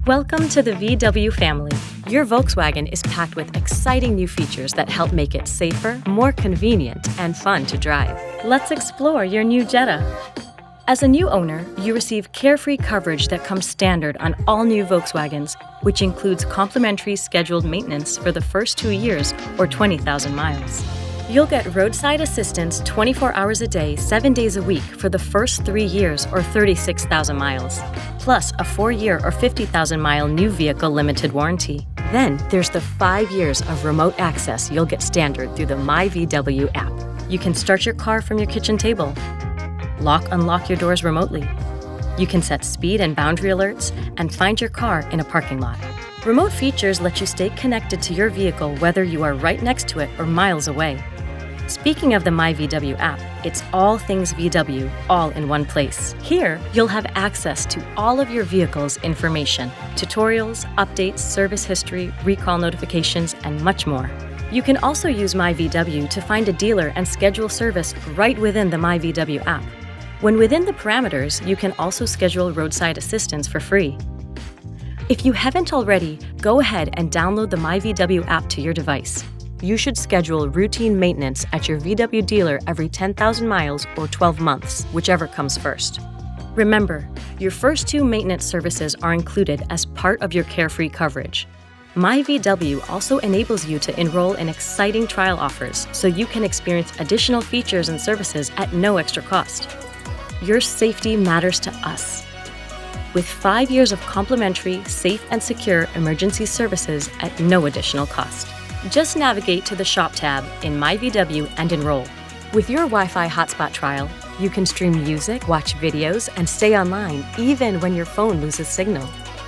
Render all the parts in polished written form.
Welcome to the VW family. Your Volkswagen is packed with exciting new features that help make it safer, more convenient, and fun to drive. Let's explore your new Jetta. As a new owner, you receive Carefree Coverage that comes standard on all new Volkswagens, which includes complimentary scheduled maintenance for the first 2 years or 20,000 miles. You'll get roadside assistance 24 hours a day, 7 days a week for the first 3 years or 36,000 miles, plus a 4-year or 50,000-mile new vehicle limited warranty. Then there's the 5 years of remote access you'll get standard through the myVW app. You can start your car from your kitchen table, unlock your doors remotely. You can set speed and boundary alerts and find your car in a parking lot. Remote features let you stay connected to your vehicle whether you are right next to it or miles away. Speaking of the myVW app, it's all things VW, all in one place. Here, you'll have access to all of your vehicle's information, tutorials, updates, service history, recall notifications, and much more. You can also use myVW to find a dealer and schedule service right within the myVW app. When within the parameters, you can also schedule roadside assistance for free. If you haven't already, go ahead and download the myVW app to your device. You should schedule routine maintenance at your VW dealer every 10,000 miles or 12 months, whichever comes first. Remember, your first 2 maintenance services are included as part of your Carefree Coverage. myVW also enables you to enroll in exciting trial offers so you can experience additional features and services at no extra cost. Your safety matters to us. With 5 years of complimentary, safe and secure emergency services at no additional cost. Just navigate to the Shop tab in myVW and enroll. With your Wi-Fi hotspot trial, you can stream music, watch videos, and stay online even when your phone loses signal.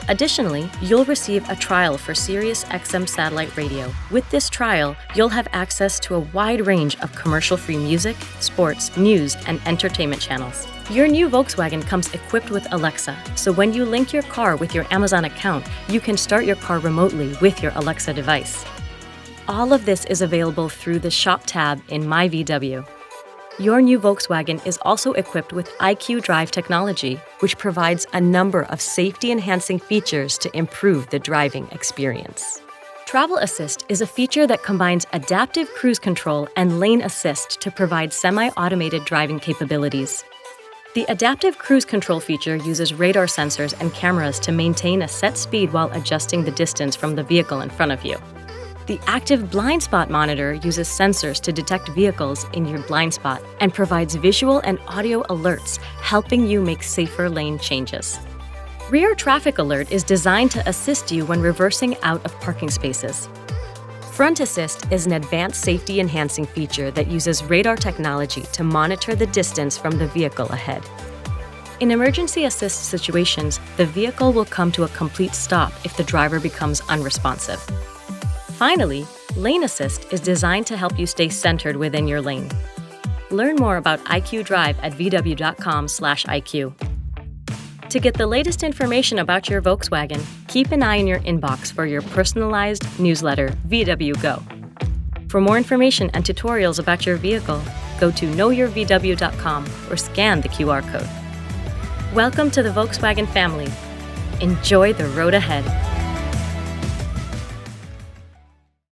Additionally, you'll receive a trial for Sirius XM satellite radio. With this trial, you'll have access to a wide range of commercial-free music, sports, news, and entertainment channels. Your new Volkswagen comes equipped with Alexa, so when you link your car with your Amazon account, you can start your car remotely with your Alexa device. All of this is available through the Shop tab in myVW. Your new Volkswagen is also equipped with IQ.DRIVE technology, which provides a number of safety-enhancing features to improve the driving experience. Travel Assist is a feature that combines adaptive cruise control and lane assist to provide semi-automated driving capabilities. The adaptive cruise control feature uses radar sensors and cameras to maintain a set speed while adjusting the distance from the vehicle in front of you. The active blind spot monitor uses sensors to detect vehicles in your blind spot and provides visual and audio alerts, helping you make safer lane changes. Rear traffic alert is designed to assist you when reversing out of parking spaces. Front Assist is an advanced safety-enhancing feature that uses radar technology to monitor the distance from the vehicle ahead. In emergency assist situations, the vehicle will come to a complete stop if the driver becomes unresponsive. Finally, Lane Assist is designed to help you stay centered within your lane. Learn more about IQ.DRIVE at vw.com/IQ. To get the latest information about your Volkswagen, keep an eye in your inbox for your personalized newsletter, VW Go. For more information and tutorials about your vehicle, go to knowyourvw.com or scan the QR code. Welcome to the Volkswagen family. Enjoy the road ahead.